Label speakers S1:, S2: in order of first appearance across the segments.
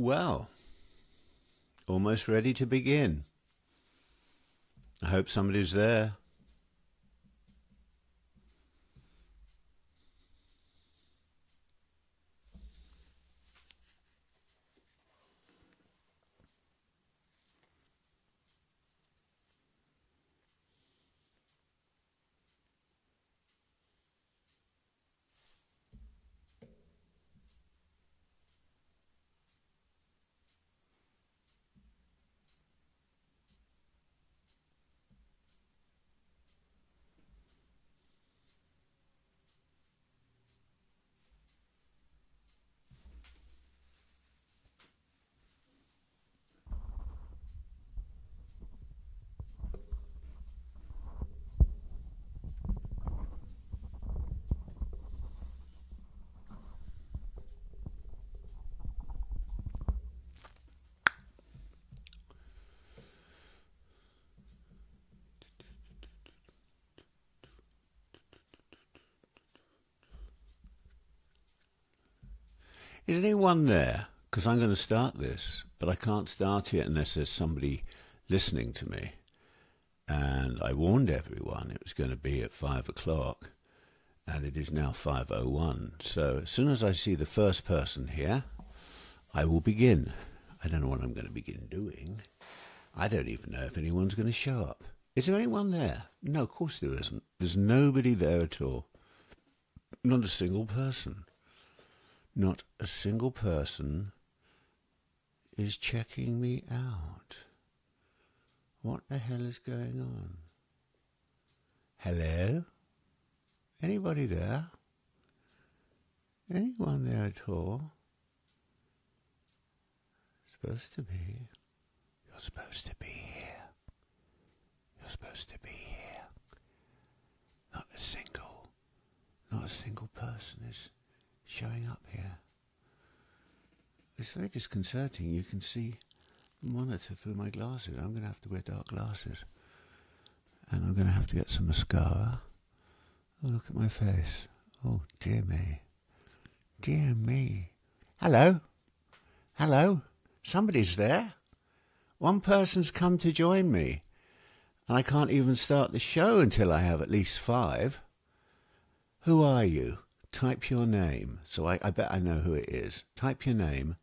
S1: Well, almost ready to begin. I hope somebody's there. Is anyone there? Because I'm going to start this, but I can't start it unless there's somebody listening to me. And I warned everyone it was going to be at 5 o'clock, and it is now 5:01. So as soon as I see the first person here, I will begin. I don't know what I'm going to begin doing. I don't even know if anyone's going to show up. Is there anyone there? No, of course there isn't. There's nobody there at all. Not a single person. Not a single person is checking me out. What the hell is going on? Hello? Anybody there? Anyone there at all? Supposed to be. You're supposed to be here. You're supposed to be here. Not a single person is showing up here. It's very disconcerting. You can see the monitor through my glasses. I'm going to have to wear dark glasses. And I'm going to have to get some mascara. Oh, look at my face. Oh, dear me. Dear me. Hello? Hello? Somebody's there. One person's come to join me. And I can't even start the show until I have at least 5. Who are you? Type your name, so I bet I know who it is. Type your name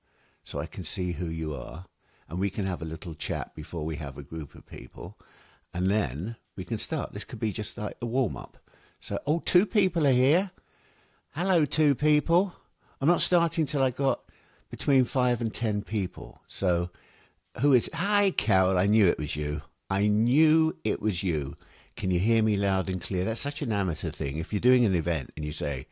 S1: so I can see who you are, and we can have a little chat before we have a group of people, and then we can start. This could be just like a warm-up. So, 2 people are here. Hello, 2 people. I'm not starting till I got between 5 and 10 people. So, who is... Hi, Carol, I knew it was you. I knew it was you. Can you hear me loud and clear? That's such an amateur thing. If you're doing an event and you say...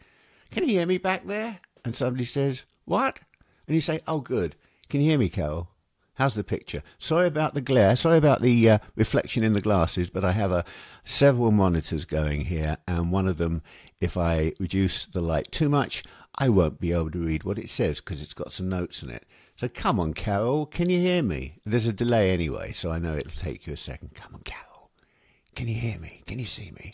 S1: Can you hear me back there? And somebody says, what? And you say, oh, good. Can you hear me, Carol? How's the picture? Sorry about the glare. Sorry about the reflection in the glasses, but I have several monitors going here, and one of them, if I reduce the light too much, I won't be able to read what it says because it's got some notes in it. So come on, Carol. Can you hear me? There's a delay anyway, so I know it'll take you a second. Come on, Carol. Can you hear me? Can you see me?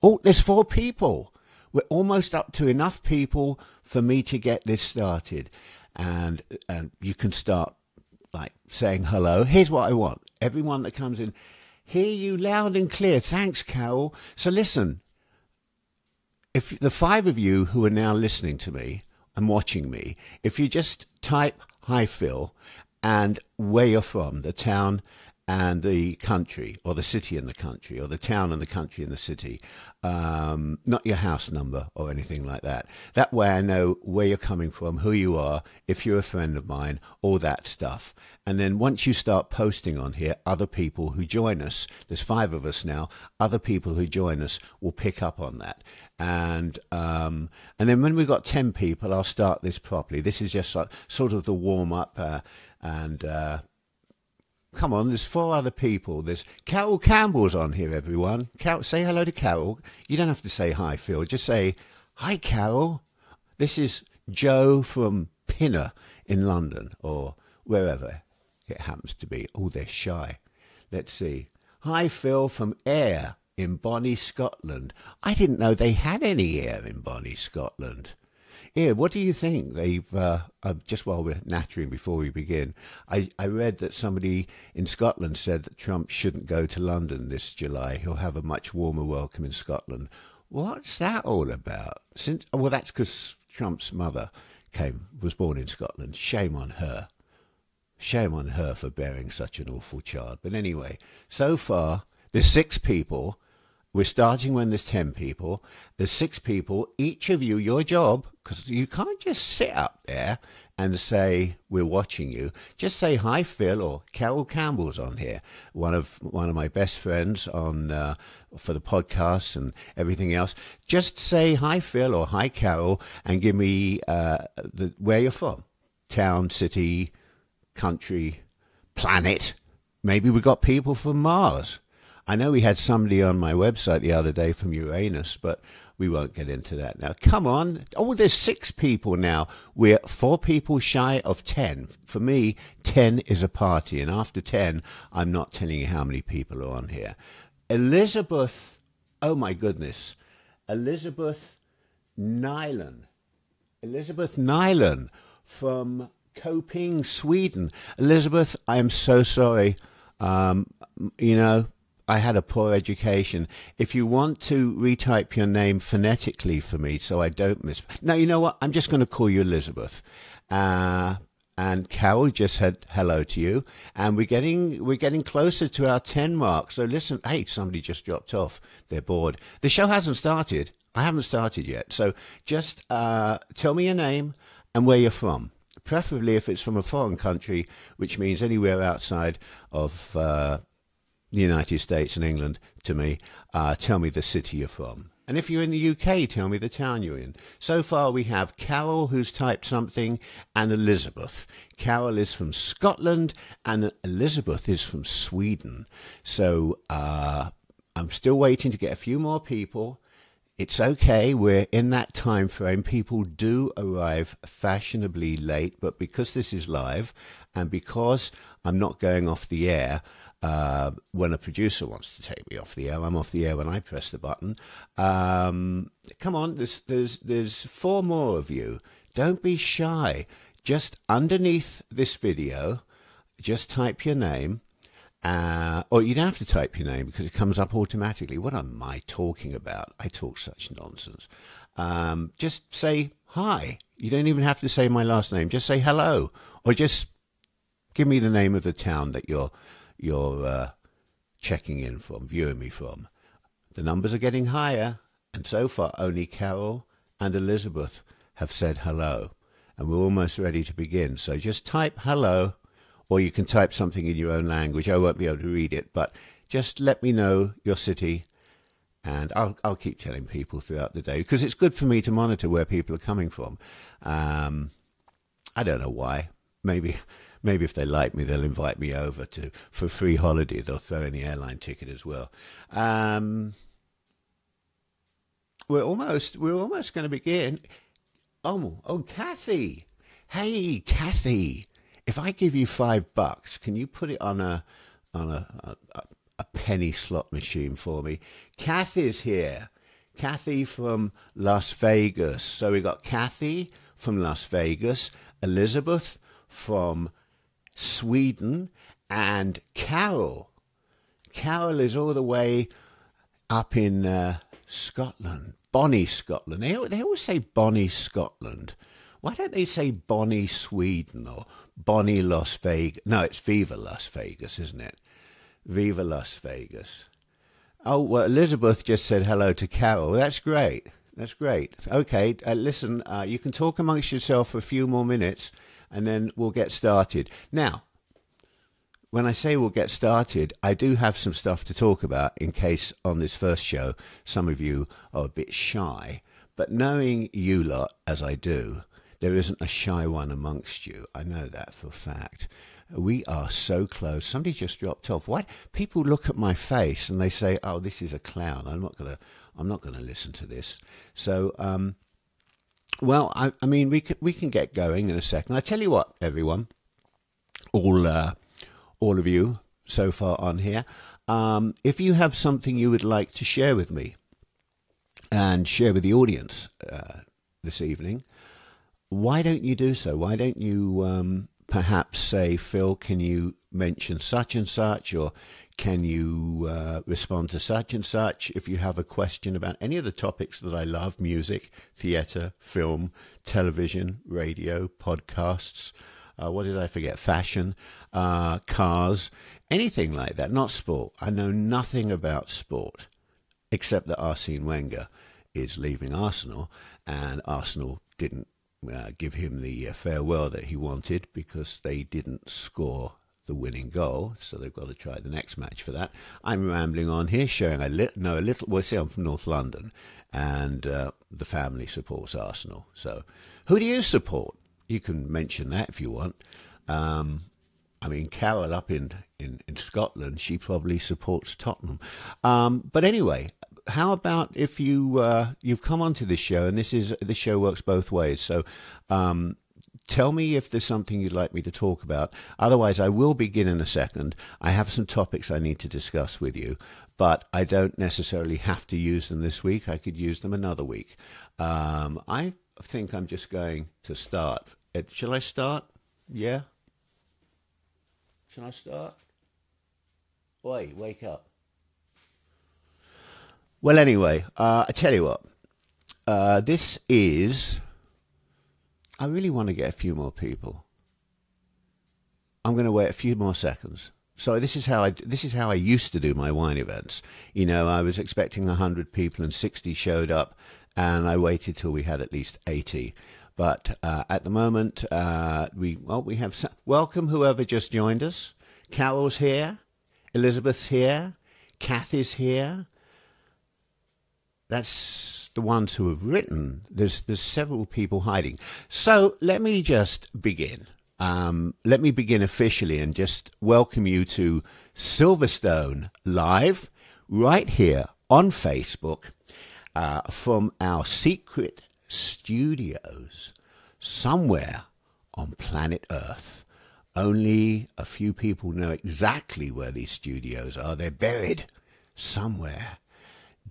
S1: Oh, there's 4 people. We're almost up to enough people for me to get this started. And you can start like saying hello. Here's what I want. Everyone that comes in, hear you loud and clear. Thanks, Carol. So listen, if the 5 of you who are now listening to me and watching me, if you just type hi Phil and where you're from, the town and the country, or the city and the country, or the town and the country and the city, not your house number or anything like that. That way I know where you're coming from, who you are, if you're a friend of mine, all that stuff. And then once you start posting on here, other people who join us, there's 5 of us now, other people who join us will pick up on that. And then when we've got 10 people, I'll start this properly. This is just like sort of the warm-up come on, there's 4 other people. There's Carol Campbell's on here, everyone. Carol, say hello to Carol. You don't have to say hi, Phil. Just say, hi, Carol. This is Joe from Pinner in London, or wherever it happens to be. Oh, they're shy. Let's see. Hi, Phil from Ayr in Bonnie, Scotland. I didn't know they had any Ayr in Bonnie, Scotland. Here, what do you think? They've just while we're nattering before we begin, I read that somebody in Scotland said that Trump shouldn't go to London this July. He'll have a much warmer welcome in Scotland. What's that all about? Well, that's because Trump's mother was born in Scotland. Shame on her. Shame on her for bearing such an awful child. But anyway, so far, there's 6 people. We're starting when there's 10 people. There's 6 people. Each of you, your job, because you can't just sit up there and say, we're watching you. Just say, hi, Phil, or Carol Campbell's on here. One of my best friends on for the podcast and everything else. Just say, hi, Phil, or hi, Carol, and give me where you're from. Town, city, country, planet. Maybe we got people from Mars. I know we had somebody on my website the other day from Uranus, but we won't get into that now. Come on. Oh, there's 6 people now. We're 4 people shy of 10. For me, 10 is a party, and after 10, I'm not telling you how many people are on here. Elizabeth, oh my goodness, Elizabeth Nyland. Elizabeth Nyland from Köping, Sweden. Elizabeth, I am so sorry. I had a poor education. If you want to retype your name phonetically for me so I don't miss... No, you know what? I'm just going to call you Elizabeth. And Carol just said hello to you. And we're getting closer to our 10 mark. So listen, hey, somebody just dropped off. They're bored. The show hasn't started. I haven't started yet. So just tell me your name and where you're from. Preferably if it's from a foreign country, which means anywhere outside of... the United States and England, to me, tell me the city you're from. And if you're in the UK, tell me the town you're in. So far, we have Carol, who's typed something, and Elizabeth. Carol is from Scotland, and Elizabeth is from Sweden. So I'm still waiting to get a few more people. It's okay. We're in that time frame. People do arrive fashionably late, but because this is live, and because I'm not going off the air, when a producer wants to take me off the air, I'm off the air when I press the button. Come on, there's 4 more of you. Don't be shy. Just underneath this video, just type your name. Or you don't have to type your name because it comes up automatically. What am I talking about? I talk such nonsense. Just say hi. You don't even have to say my last name. Just say hello, or just give me the name of the town that you're checking in from, viewing me from. The numbers are getting higher, and so far only Carol and Elizabeth have said hello, and we're almost ready to begin. So just type hello, or you can type something in your own language. I won't be able to read it, but just let me know your city, and I'll keep telling people throughout the day, because it's good for me to monitor where people are coming from. I don't know why. Maybe if they like me, they'll invite me over for a free holiday. They'll throw in the airline ticket as well. We're almost going to begin. Oh, Kathy. Hey, Kathy. If I give you $5, can you put it on a penny slot machine for me? Kathy's here. Kathy from Las Vegas. So we got Kathy from Las Vegas, Elizabeth from Sweden, and Carol. Carol is all the way up in Scotland, Bonnie, Scotland. They always say Bonnie, Scotland. Why don't they say Bonnie, Sweden, or Bonnie, Las Vegas? No, it's Viva Las Vegas, isn't it? Viva Las Vegas. Oh, well, Elizabeth just said hello to Carol. That's great. That's great. Okay, listen, you can talk amongst yourself for a few more minutes, and then we'll get started. Now, when I say we'll get started, I do have some stuff to talk about in case on this first show some of you are a bit shy. But knowing you lot, as I do, there isn't a shy one amongst you. I know that for a fact. We are so close. Somebody just dropped off. Why? People look at my face and they say, "Oh, this is a clown. I'm not gonna listen to this." So, well, I mean, we can get going in a second. I tell you what, everyone, all of you so far on here, if you have something you would like to share with me and share with the audience this evening, why don't you do so? Why don't you perhaps say, Phil, can you mention such and such, or can you respond to such and such if you have a question about any of the topics that I love: music, theatre, film, television, radio, podcasts, what did I forget? Fashion, cars, anything like that. Not sport. I know nothing about sport, except that Arsene Wenger is leaving Arsenal, and Arsenal didn't give him the farewell that he wanted because they didn't score the winning goal, so they've got to try the next match for that. I'm rambling on here, showing know a little. Well, see, I'm from North London, and the family supports Arsenal. So, who do you support? You can mention that if you want. I mean, Carol up in Scotland, she probably supports Tottenham. But anyway, how about if you've come onto this show, and this show works both ways. So tell me if there's something you'd like me to talk about. Otherwise, I will begin in a second. I have some topics I need to discuss with you, but I don't necessarily have to use them this week. I could use them another week. I think I'm just going to start. Shall I start? Yeah? Shall I start? Oi, wake up. Well, anyway, I tell you what. This is... I really want to get a few more people. I'm going to wait a few more seconds. So this is how I used to do my wine events. You know, I was expecting 100 people and 60 showed up, and I waited till we had at least 80. But at the moment, we have welcome whoever just joined us. Carol's here, Elizabeth's here, Kathy's here. That's the ones who have written. There's several people hiding. So let me just begin. Let me begin officially and just welcome you to Silverstone live right here on Facebook from our secret studios somewhere on planet Earth. Only a few people know exactly where these studios are. They're buried somewhere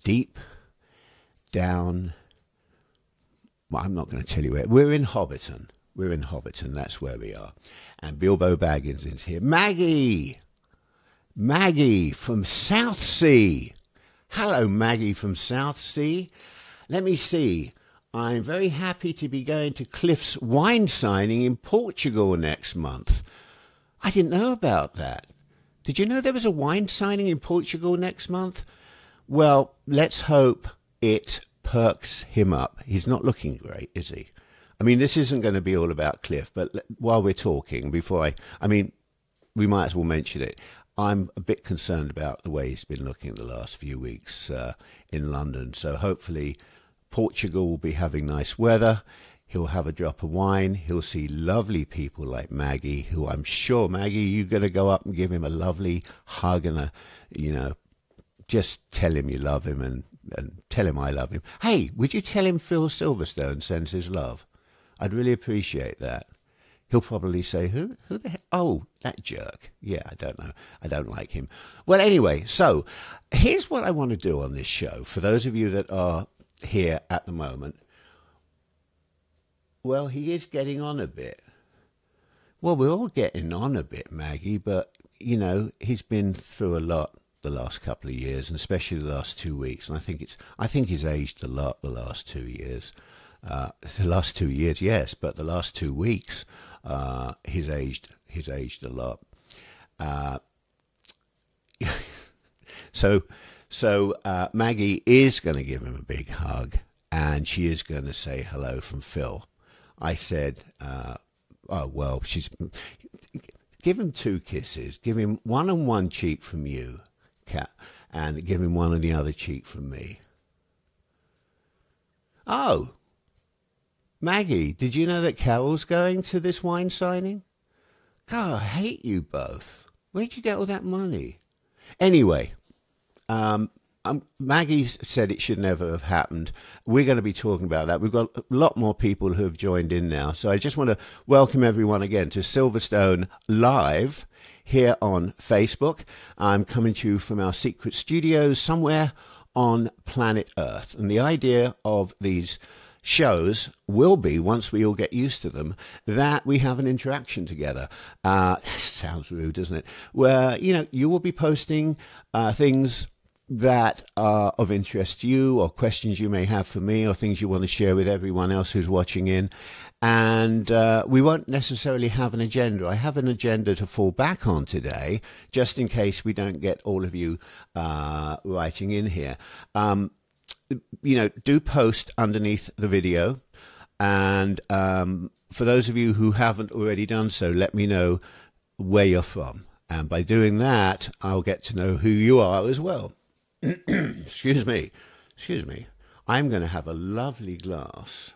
S1: deep down. Well, I'm not going to tell you where. We're in Hobbiton. That's where we are. And Bilbo Baggins is here. Maggie from Southsea. Hello, Maggie from Southsea. Let me see. I'm very happy to be going to Cliff's wine signing in Portugal next month. I didn't know about that. Did you know there was a wine signing in Portugal next month? Well, let's hope it perks him up. He's not looking great, is he? I mean, this isn't going to be all about Cliff, but while we're talking, we might as well mention it. I'm a bit concerned about the way he's been looking the last few weeks in London. So hopefully Portugal will be having nice weather. He'll have a drop of wine. He'll see lovely people like Maggie, who I'm sure, Maggie, you're going to go up and give him a lovely hug and just tell him you love him and tell him I love him. Hey, would you tell him Phil Silverstone sends his love? I'd really appreciate that. He'll probably say, who the heck? Oh, that jerk. Yeah, I don't know. I don't like him. Well, anyway, so here's what I want to do on this show. For those of you that are here at the moment, well, he is getting on a bit. Well, we're all getting on a bit, Maggie, but, he's been through a lot the last couple of years, and especially the last 2 weeks. And I think he's aged a lot the last 2 years. The last 2 years, yes, but the last 2 weeks, he's aged a lot. So Maggie is going to give him a big hug, and she is going to say hello from Phil. I said, give him 2 kisses. Give him one on one cheek from you, Kat, and give him one on the other cheek from me. Oh, Maggie, did you know that Carol's going to this wine signing? God, I hate you both. Where'd you get all that money? Anyway, Maggie said it should never have happened. We're going to be talking about that. We've got a lot more people who have joined in now. So I just want to welcome everyone again to Silverstone Live here on Facebook. I'm coming to you from our secret studios somewhere on planet Earth. And the idea of these shows will be, once we all get used to them, that we have an interaction together. Sounds rude, doesn't it? Where, you will be posting things that are of interest to you, or questions you may have for me, or things you want to share with everyone else who's watching in. And we won't necessarily have an agenda. I have an agenda to fall back on today, just in case we don't get all of you writing in here. Do post underneath the video. And for those of you who haven't already done so, let me know where you're from. And by doing that, I'll get to know who you are as well. Excuse me. I'm going to have a lovely glass.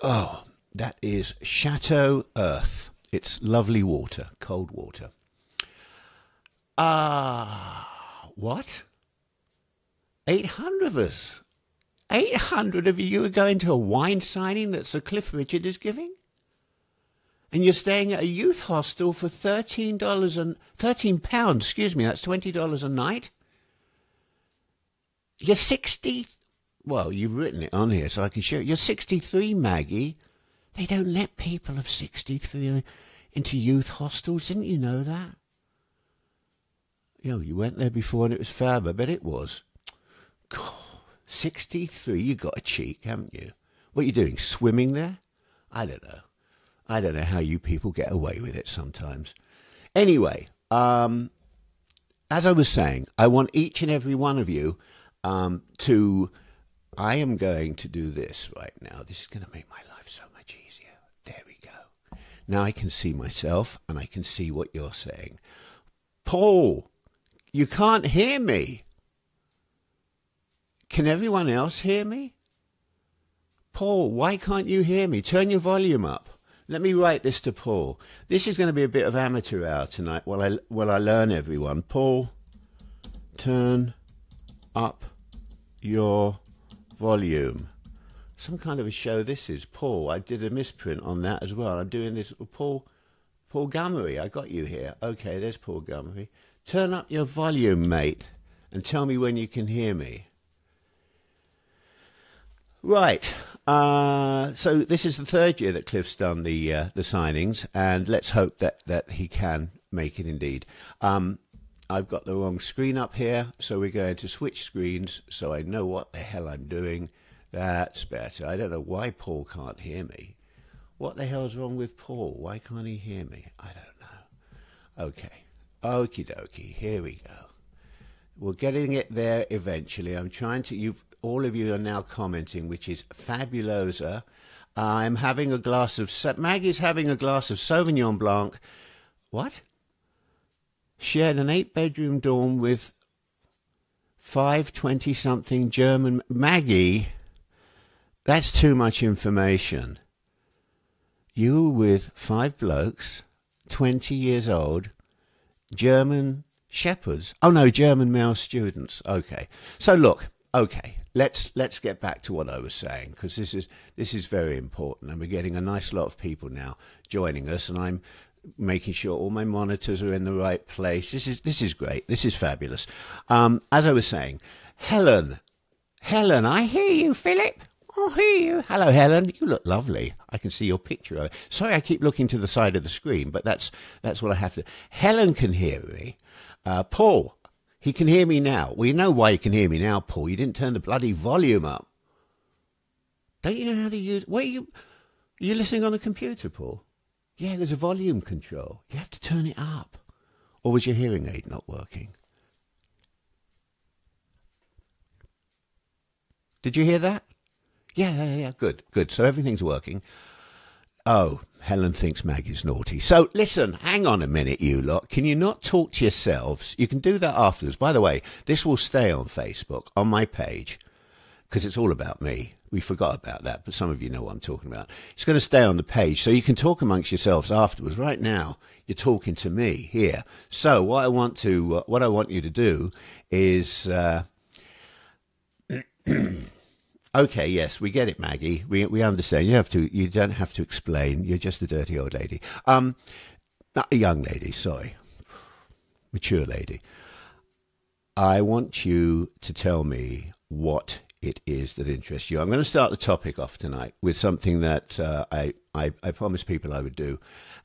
S1: Oh, that is Chateau Earth. It's lovely water, cold water. What? 800 of us. 800 of you are going to a wine signing that Sir Cliff Richard is giving? And you're staying at a youth hostel for £13 £13, that's $20 a night? You're 60... Well, you've written it on here, so I can show it. You're 63, Maggie. They don't let people of 63 into youth hostels. Didn't you know that? You went there before and it was fab. I bet it was. God, 63, you got a cheek, haven't you? What are you doing, swimming there? I don't know. I don't know how you people get away with it sometimes. Anyway, as I was saying, I want each and every one of you to... I am going to do this right now. This is going to make my life so much easier. There we go. Now I can see myself and I can see what you're saying. Paul, you can't hear me. Can everyone else hear me? Paul, why can't you hear me? Turn your volume up. Let me write this to Paul. This is going to be a bit of amateur hour tonight while I learn everyone. Paul, turn up your volume. Some kind of a show this is. Paul, I did a misprint on that as well. I'm doing this. Paul Gummery, I got you here. Okay, there's Paul Gummery. Turn up your volume, mate, and tell me when you can hear me. Right. So this is the third year that Cliff's done the signings, and let's hope that he can make it indeed. I've got the wrong screen up here, so we're going to switch screens so I know what the hell I'm doing. That's better. I don't know why Paul can't hear me. What the hell's wrong with Paul? Why can't he hear me? I don't know. Okay. Okie dokie. Here we go. We're getting it there eventually. I'm trying to... All of you are now commenting, which is fabulosa. I'm having a glass of... Maggie's having a glass of Sauvignon Blanc. What? Shared an 8-bedroom dorm with 5 20-something German... Maggie, that's too much information. You with 5 blokes, 20 years old, German shepherds. Oh, no, German male students. Okay. So, look, okay, let's get back to what I was saying, because this is very important, and we're getting a nice lot of people now joining us, and I'm making sure all my monitors are in the right place. This is great. This is fabulous. As I was saying, Helen, I hear you, Philip. I hear you. Hello, Helen. You look lovely. I can see your picture. Sorry, I keep looking to the side of the screen, but that's what I have to. Helen can hear me. Paul, he can hear me now. Well, you know why you can hear me now, Paul. You didn't turn the bloody volume up. Don't you know how to use... Are you listening on a computer, Paul? Yeah, there's a volume control. You have to turn it up. Or was your hearing aid not working? Did you hear that? Yeah, good. So everything's working. Oh, Helen thinks Maggie's naughty. So listen, hang on a minute, you lot. Can you not talk to yourselves? You can do that afterwards. By the way, this will stay on Facebook, on my page, because it's all about me. We forgot about that, but some of you know what I'm talking about. It's going to stay on the page, so you can talk amongst yourselves afterwards. Right now, you're talking to me here. So what I want you to do is... Okay, yes, we get it, Maggie. We understand. You don't have to explain. You're just a dirty old lady. Not a young lady, sorry. Mature lady. I want you to tell me what it is that interests you. I'm going to start the topic off tonight with something that I promised people I would do,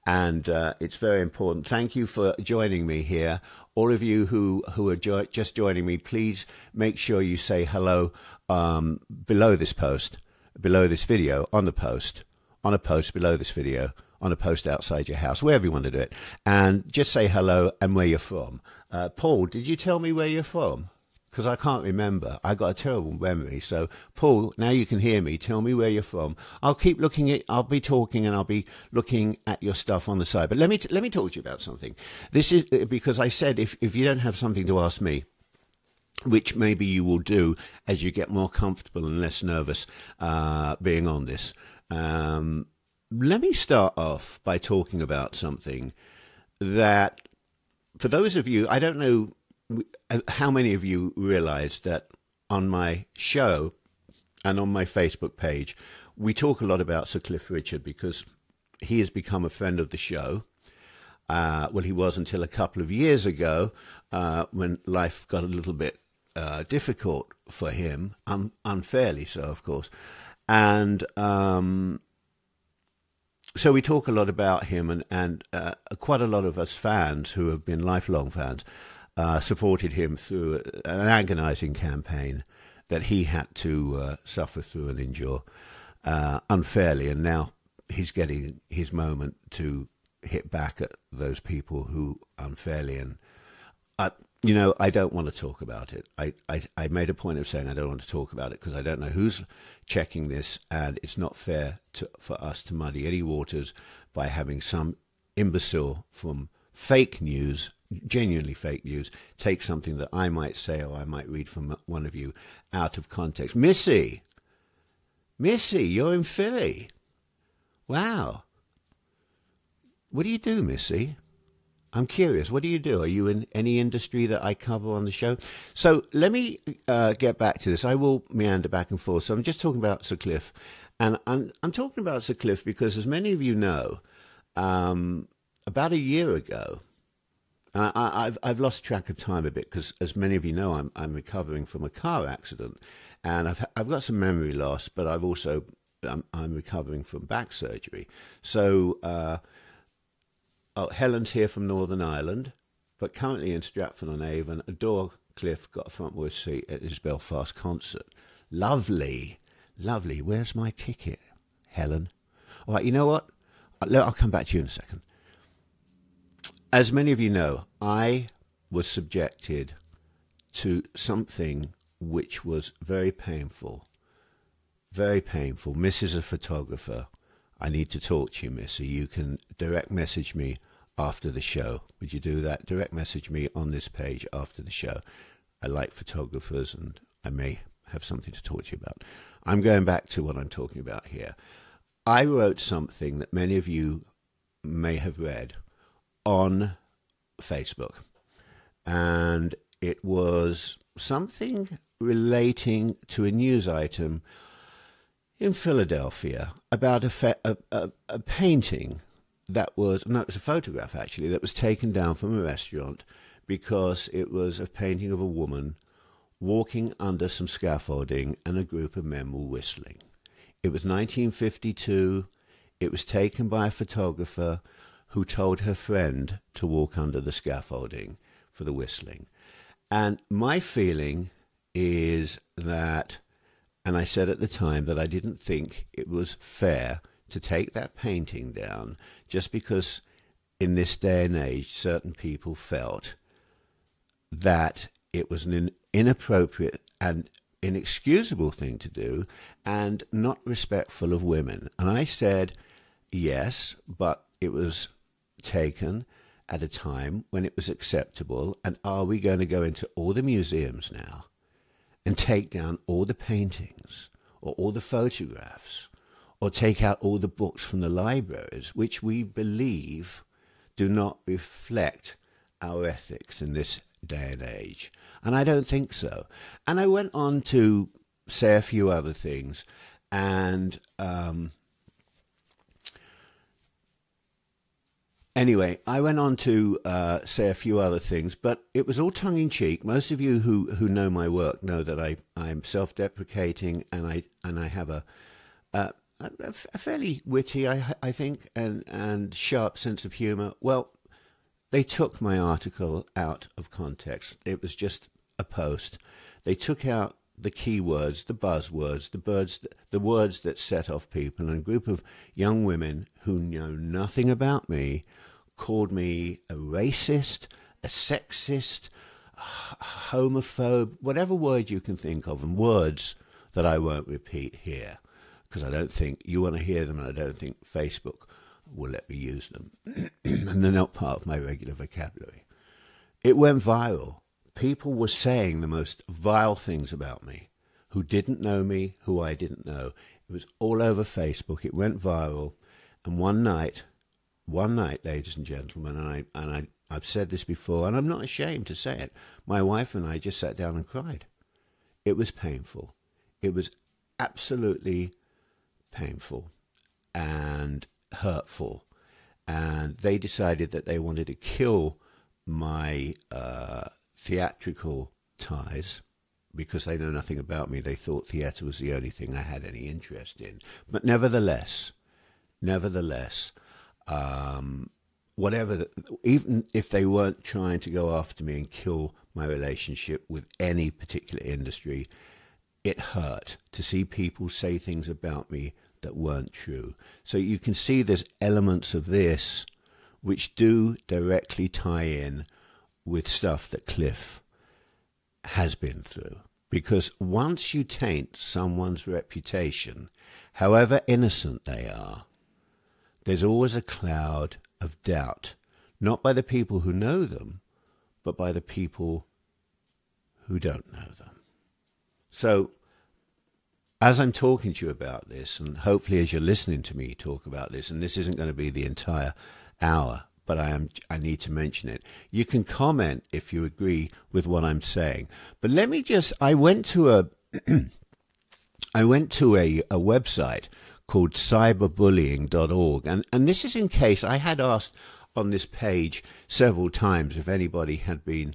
S1: and it's very important. Thank you for joining me here. All of you who are just joining me, please make sure you say hello below this post, below this video, on the post, on a post below this video, on a post outside your house, wherever you want to do it, and just say hello and where you're from. Paul, did you tell me where you're from? Because I can't remember. I got a terrible memory. So, Paul, now you can hear me. Tell me where you're from. I'll keep looking at. I'll be talking and I'll be looking at your stuff on the side. But let me talk to you about something. This is because I said if you don't have something to ask me, which maybe you will do as you get more comfortable and less nervous being on this. Let me start off by talking about something that, for those of you, I don't know how many of you realize that on my show and on my Facebook page, we talk a lot about Sir Cliff Richard because he has become a friend of the show. Well, he was until a couple of years ago when life got a little bit difficult for him, unfairly so, of course. And so we talk a lot about him, and quite a lot of us fans who have been lifelong fans supported him through an agonizing campaign that he had to suffer through and endure unfairly. And now he's getting his moment to hit back at those people who unfairly. And, I don't want to talk about it. I made a point of saying I don't want to talk about it because I don't know who's checking this, and it's not fair for us to muddy any waters by having some imbecile from fake news, genuinely fake news, take something that I might say or I might read from one of you out of context. Missy, you're in Philly. Wow. What do you do, Missy? I'm curious. What do you do? Are you in any industry that I cover on the show? So let me get back to this. I will meander back and forth. So I'm just talking about Sir Cliff. And I'm talking about Sir Cliff because, as many of you know, about a year ago, I've lost track of time a bit because, as many of you know, I'm recovering from a car accident, and I've got some memory loss, but I've also I'm recovering from back surgery. So Helen's here from Northern Ireland, but currently in Stratford-on-Avon. Adore Cliff, got a front row seat at his Belfast concert. Lovely. Where's my ticket, Helen? All right, you know what? I'll come back to you in a second. As many of you know, I was subjected to something which was very painful. Very painful. Miss is a photographer. I need to talk to you, Missy. You can direct message me after the show. Would you do that? Direct message me on this page after the show. I like photographers, and I may have something to talk to you about. I'm going back to what I'm talking about here. I wrote something that many of you may have read on Facebook, and it was something relating to a news item in Philadelphia about a painting that was, no, it was a photograph actually, that was taken down from a restaurant because it was a painting of a woman walking under some scaffolding and a group of men were whistling. It was 1952. It was taken by a photographer who told her friend to walk under the scaffolding for the whistling. And my feeling is that, and I said at the time that I didn't think it was fair to take that painting down just because in this day and age certain people felt that it was an inappropriate and inexcusable thing to do and not respectful of women. And I said, yes, but it was taken at a time when it was acceptable, and are we going to go into all the museums now and take down all the paintings or all the photographs or take out all the books from the libraries, which we believe do not reflect our ethics in this day and age? And I don't think so. And I went on to say a few other things, and Anyway, I went on to say a few other things, but it was all tongue-in-cheek. Most of you who know my work know that I'm self-deprecating, and I have a fairly witty, I think, and sharp sense of humour. Well, they took my article out of context. It was just a post. They took out the keywords, the buzzwords, the words that set off people, and a group of young women who know nothing about me called me a racist, a sexist, a homophobe, whatever word you can think of, and words that I won't repeat here, because I don't think you want to hear them, and I don't think Facebook will let me use them, and they're not part of my regular vocabulary. It went viral. People were saying the most vile things about me, who didn't know me, who I didn't know. It was all over Facebook. It went viral. And one night, ladies and gentlemen, and I've said this before, and I'm not ashamed to say it, my wife and I just sat down and cried. It was painful. It was absolutely painful and hurtful. And they decided that they wanted to kill my theatrical ties, because they know nothing about me. They thought theatre was the only thing I had any interest in. But nevertheless, whatever, even if they weren't trying to go after me and kill my relationship with any particular industry, it hurt to see people say things about me that weren't true. So you can see there's elements of this which do directly tie in with stuff that Cliff has been through. Because once you taint someone's reputation, however innocent they are, there's always a cloud of doubt, not by the people who know them, but by the people who don't know them. So, as I'm talking to you about this, and hopefully as you're listening to me talk about this, and this isn't going to be the entire hour, but I need to mention it. You can comment if you agree with what I'm saying. But let me just, I went to a website called Cyberbullying.org, and this is in case I had asked on this page several times if anybody had been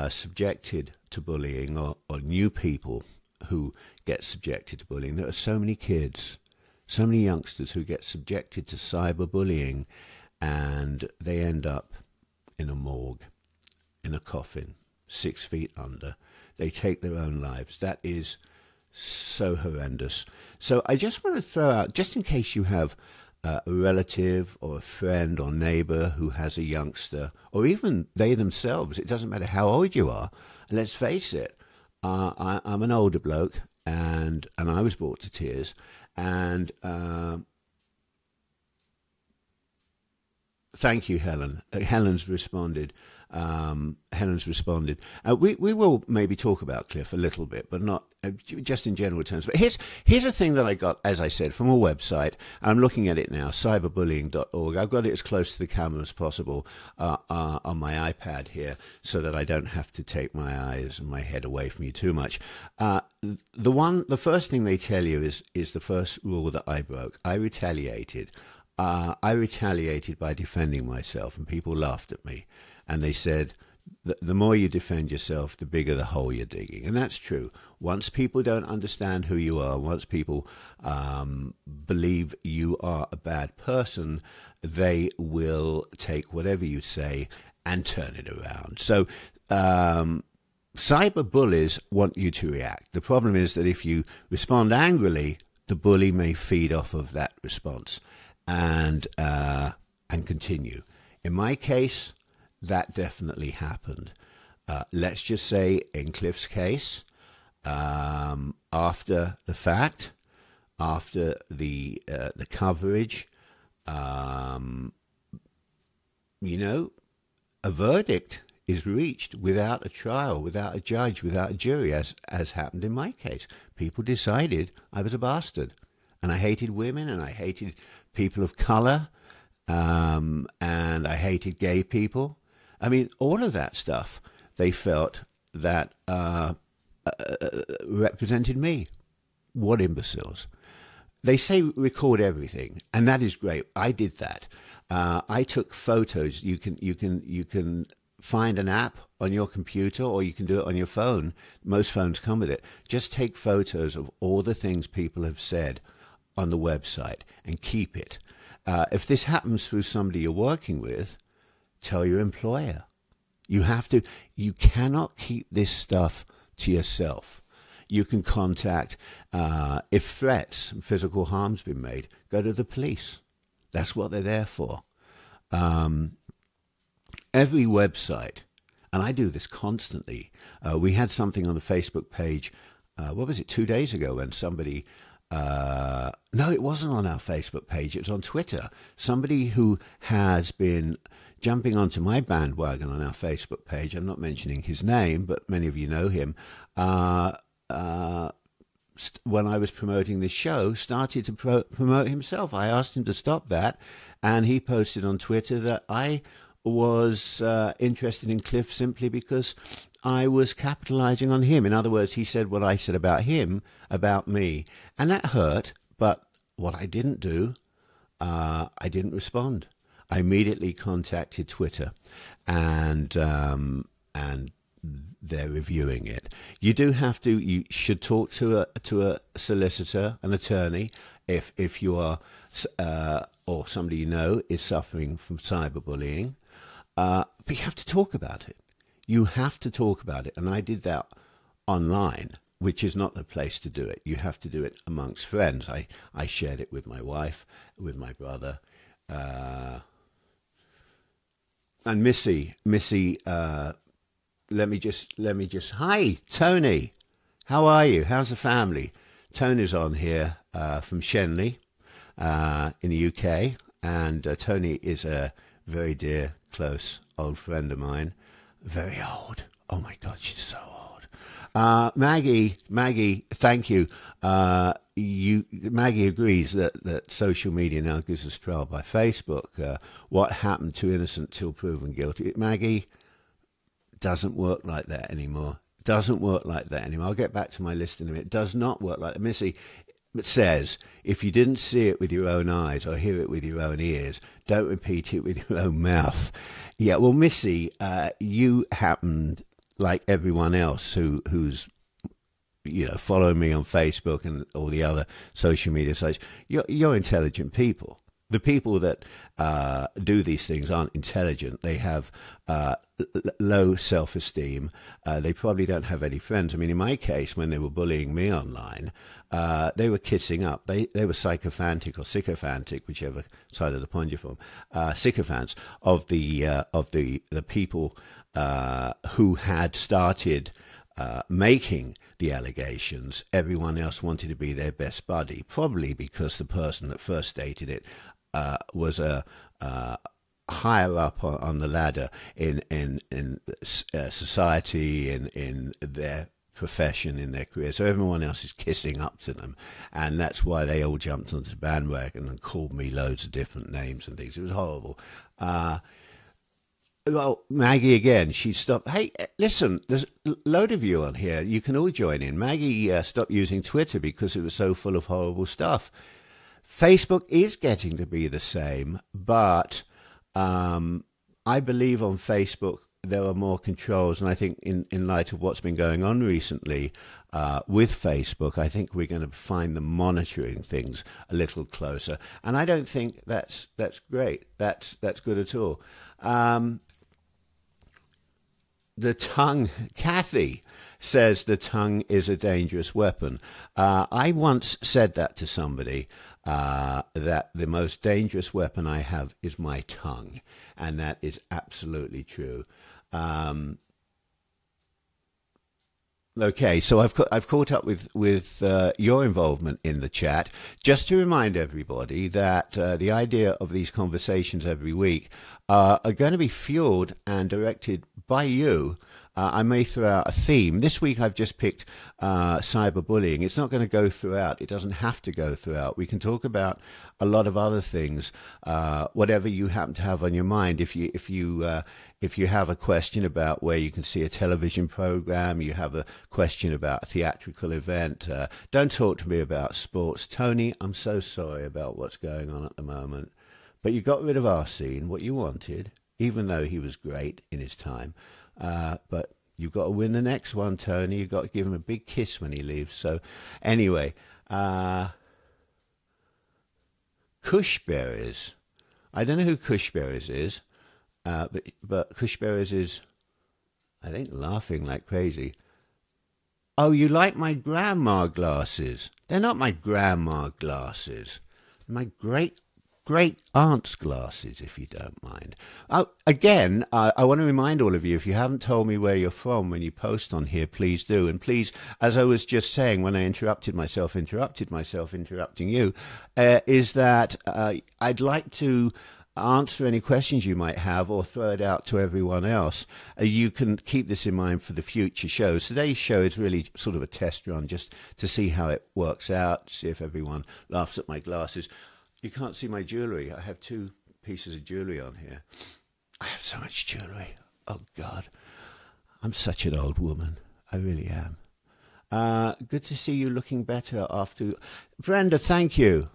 S1: subjected to bullying or knew people who get subjected to bullying. There are so many kids, so many youngsters who get subjected to cyberbullying, and they end up in a morgue, in a coffin, 6 feet under. They take their own lives. That is so horrendous. So I just want to throw out, just in case you have a relative or a friend or neighbor who has a youngster, or even they themselves, it doesn't matter how old you are. And let's face it, I'm an older bloke, and I was brought to tears, and thank you, Helen. Helen's responded. We will maybe talk about Cliff a little bit, but not just in general terms. But here's a thing that I got, as I said, from a website. I'm looking at it now, cyberbullying.org. I've got it as close to the camera as possible on my iPad here, so that I don't have to take my eyes and my head away from you too much. The first thing they tell you is the first rule that I broke. I retaliated. I retaliated by defending myself, and people laughed at me. And they said, the more you defend yourself, the bigger the hole you're digging. And that's true. Once people don't understand who you are, once people believe you are a bad person, they will take whatever you say and turn it around. So cyber bullies want you to react. The problem is that if you respond angrily, the bully may feed off of that response and continue. In my case, that definitely happened. Let's just say in Cliff's case, after the fact, after the coverage, a verdict is reached without a trial, without a judge, without a jury, as happened in my case. People decided I was a bastard, and I hated women, and I hated people of color, and I hated gay people. I mean, all of that stuff, they felt that represented me. What imbeciles. they say record everything, and that is great. I did that. I took photos. You can find an app on your computer, or you can do it on your phone. Most phones come with it. Just take photos of all the things people have said on the website and keep it. If this happens through somebody you're working with, tell your employer. You have to. You cannot keep this stuff to yourself. You can contact, if threats, physical harm's been made, go to the police. That's what they're there for. Every website, and I do this constantly. We had something on the Facebook page, what was it, 2 days ago, when somebody, no, it wasn't on our Facebook page, it was on Twitter. Somebody who has been jumping onto my bandwagon on our Facebook page, I'm not mentioning his name, but many of you know him, when I was promoting this show, started to promote himself. I asked him to stop that, and he posted on Twitter that I was interested in Cliff simply because I was capitalizing on him. In other words, he said what I said about him, about me, and that hurt. But what I didn't do, I didn't respond. I immediately contacted Twitter, and they're reviewing it. You do have to. You should talk to a solicitor, an attorney, if you are or somebody you know is suffering from cyberbullying. But you have to talk about it. You have to talk about it, and I did that online, which is not the place to do it. You have to do it amongst friends. I shared it with my wife, with my brother, and Missy. Let me just. Hi, Tony. How are you? How's the family? Tony's on here from Shenley in the UK, and Tony is a very dear, close, old friend of mine. Very old. Oh my God, she's so old. Maggie, thank you. Maggie agrees that social media now gives us trial by Facebook. What happened to innocent till proven guilty? Maggie, doesn't work like that anymore. Doesn't work like that anymore. I'll get back to my list in a minute. It does not work like that. Missy says, if you didn't see it with your own eyes or hear it with your own ears, don't repeat it with your own mouth. Yeah, well, Missy, you happened, like everyone else who's following me on Facebook and all the other social media sites, you're intelligent people. The people that do these things aren't intelligent. They have low self-esteem. They probably don't have any friends. I mean, in my case, when they were bullying me online, they were kissing up. They were sycophantic or sycophantic, whichever side of the pond you're from, sycophants of the people who had started making the allegations. Everyone else wanted to be their best buddy, probably because the person that first stated it was a higher up on the ladder in society, in their profession, in their career. So everyone else is kissing up to them, and that's why they all jumped onto the bandwagon and called me loads of different names and things. It was horrible. Well, Maggie again, she stopped. Hey, listen, there's a load of you on here. You can all join in. Maggie stopped using Twitter because it was so full of horrible stuff. Facebook is getting to be the same, but I believe on Facebook there are more controls, and I think in light of what's been going on recently with Facebook, I think we're going to find them monitoring things a little closer, and I don't think that's great. That's good at all. The tongue, Kathy says the tongue is a dangerous weapon. I once said that to somebody, that the most dangerous weapon I have is my tongue, and that is absolutely true. Okay, so I've caught up with your involvement in the chat. Just to remind everybody that the idea of these conversations every week are going to be fueled and directed by you. I may throw out a theme. This week I've just picked cyberbullying. It's not going to go throughout. It doesn't have to go throughout. We can talk about a lot of other things, whatever you happen to have on your mind. If you if you have a question about where you can see a television program, you have a question about a theatrical event, don't talk to me about sports. Tony, I'm so sorry about what's going on at the moment, but you got rid of Arsene, what you wanted, even though he was great in his time. But you've got to win the next one, Tony. You've got to give him a big kiss when he leaves. So anyway, Cushberries. I don't know who Cushberries is, but Cushberries is, I think, laughing like crazy. Oh, you like my grandma glasses? They're not my grandma glasses. My great-aunt's glasses, if you don't mind. Again, I want to remind all of you, if you haven't told me where you're from when you post on here, please do. And please, as I was just saying when I interrupting you, is that I'd like to answer any questions you might have or throw it out to everyone else. You can keep this in mind for the future shows. Today's show is really sort of a test run just to see how it works out, see if everyone laughs at my glasses. You can't see my jewellery. I have 2 pieces of jewellery on here. I have so much jewellery. Oh, God. I'm such an old woman. I really am. Good to see you looking better after... Brenda, thank you.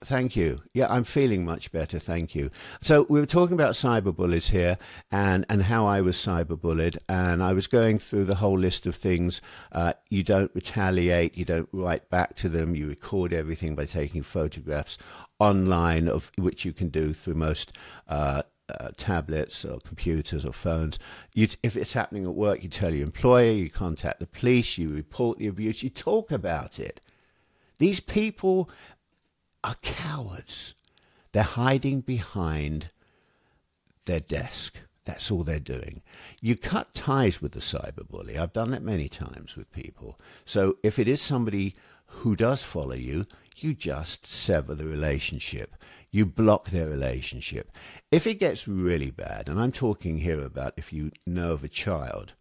S1: Thank you. Yeah, I'm feeling much better. Thank you. So we were talking about cyberbullies here and how I was cyberbullied. And I was going through the whole list of things. You don't retaliate. You don't write back to them. You record everything by taking photographs online, of which you can do through most tablets or computers or phones. If it's happening at work, you tell your employer, you contact the police, you report the abuse, you talk about it. These people are cowards. They're hiding behind their desk. That's all they're doing. You cut ties with the cyberbully. I've done that many times with people. So if it is somebody who does follow you, you just sever the relationship. You block their relationship. If it gets really bad, and I'm talking here about if you know of a child,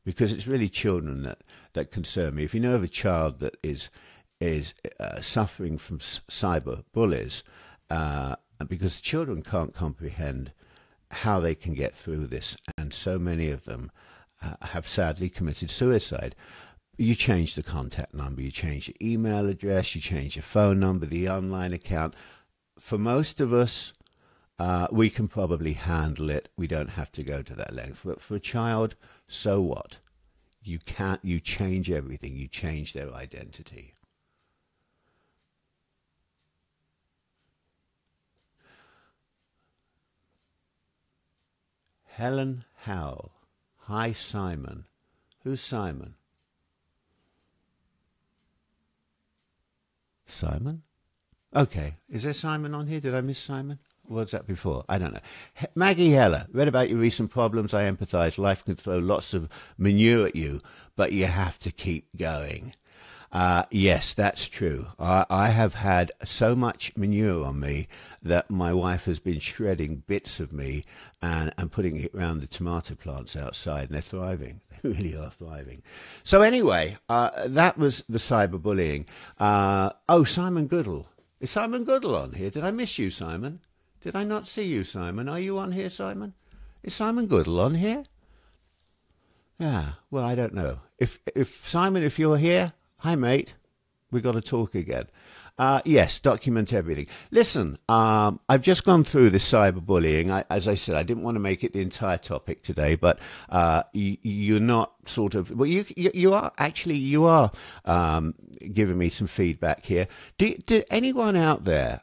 S1: because it's really children that concern me. If you know of a child that is suffering from cyber bullies, because the children can't comprehend how they can get through this, and so many of them have sadly committed suicide. You change the contact number, you change your email address, you change your phone number, the online account. For most of us, we can probably handle it. We don't have to go to that length. But for a child, so what? You change everything. You change their identity. Helen Howell. Hi, Simon. Who's Simon? Simon? Okay. Is there Simon on here? Did I miss Simon? What was that before? I don't know. Maggie Heller. Read about your recent problems. I empathise. Life can throw lots of manure at you, but you have to keep going. Yes, that's true. I have had so much manure on me that my wife has been shredding bits of me and putting it around the tomato plants outside, and they're thriving. They really are thriving. So anyway, that was the cyberbullying. Oh, Simon Goodall. Is Simon Goodall on here? Did I miss you, Simon? Did I not see you, Simon? Are you on here, Simon? Is Simon Goodall on here? Yeah, well, I don't know. If Simon, if you're here... Hi, mate. We've got to talk again. Yes, document everything. Listen, I've just gone through this cyberbullying. As I said, I didn't want to make it the entire topic today, but you're not sort of... Well, you are giving me some feedback here. Did anyone out there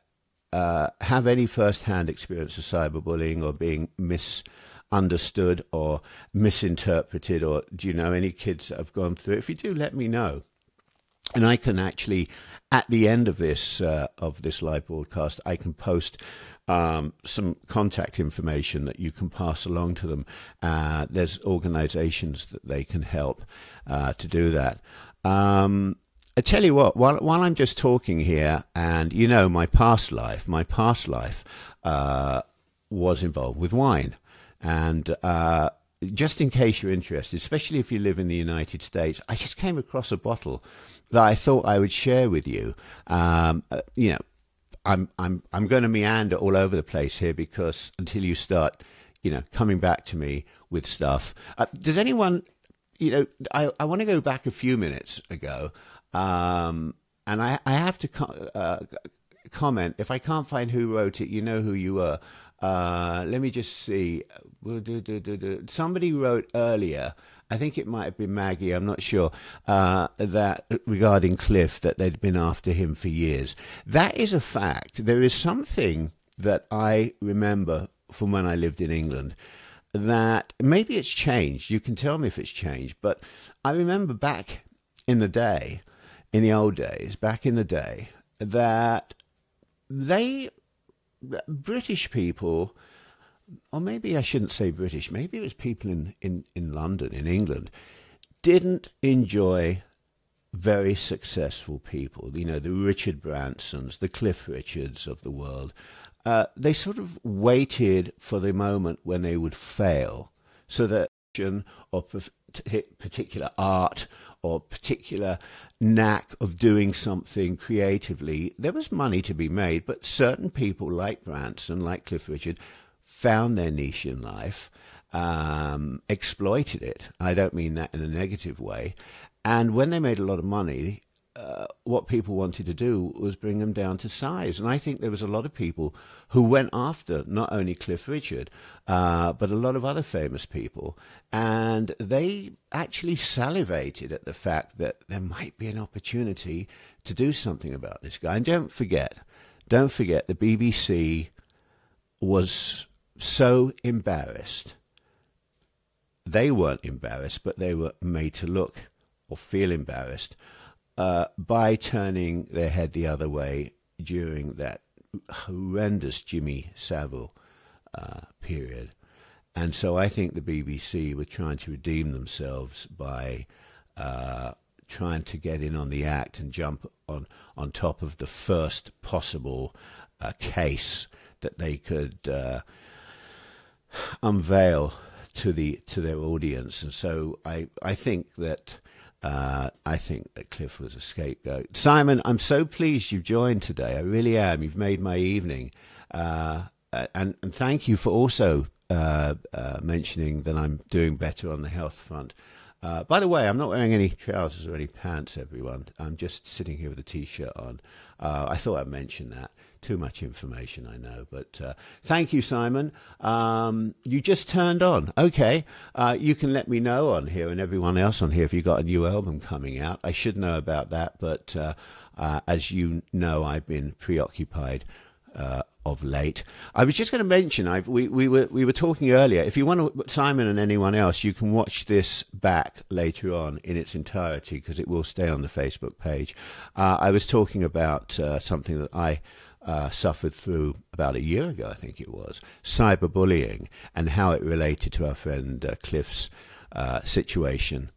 S1: have any first-hand experience of cyberbullying or being misunderstood or misinterpreted, or do you know any kids that have gone through it? If you do, let me know. And I can actually, at the end of this live broadcast, I can post some contact information that you can pass along to them. There's organisations that they can help to do that. I tell you what, while I'm just talking here, and you know, my past life was involved with wine, and just in case you're interested, especially if you live in the United States, I just came across a bottle that I thought I would share with you. You know, I'm going to meander all over the place here because until you start coming back to me with stuff. Does anyone, I want to go back a few minutes ago, and I have to comment. If I can't find who wrote it, you know who you were. Let me just see. Somebody wrote earlier, I think it might have been Maggie, I'm not sure, that regarding Cliff, that they'd been after him for years. That is a fact. There is something that I remember from when I lived in England that maybe it's changed. You can tell me if it's changed, but I remember back in the day, in the old days, back in the day, that British people, or maybe I shouldn't say British, maybe it was people in London, in England, didn't enjoy very successful people, the Richard Bransons, the Cliff Richards of the world. They sort of waited for the moment when they would fail, so that or particular art or particular knack of doing something creatively, there was money to be made, but certain people like Branson, like Cliff Richard, found their niche in life, exploited it. I don't mean that in a negative way. And when they made a lot of money, what people wanted to do was bring them down to size. And I think there was a lot of people who went after not only Cliff Richard, but a lot of other famous people. And they actually salivated at the fact that there might be an opportunity to do something about this guy. And don't forget, the BBC was so embarrassed. They weren't embarrassed, but they were made to look or feel embarrassed by turning their head the other way during that horrendous Jimmy Savile period. And so I think the BBC were trying to redeem themselves by trying to get in on the act and jump on top of the first possible case that they could unveil to their audience. And so I think that Cliff was a scapegoat. Simon, I'm so pleased you've joined today. I really am. You've made my evening. And thank you for also mentioning that I'm doing better on the health front. By the way, I'm not wearing any trousers or any pants, everyone. I'm just sitting here with a T-shirt on. I thought I'd mention that. Too much information, I know. But thank you, Simon. You just turned on. Okay. You can let me know on here and everyone else on here if you've got a new album coming out. I should know about that. But as you know, I've been preoccupied of late. I was just going to mention, we were talking earlier, if you want to, Simon and anyone else, you can watch this back later on in its entirety because it will stay on the Facebook page. I was talking about something that I suffered through about a year ago, I think it was, cyberbullying, and how it related to our friend Cliff's situation.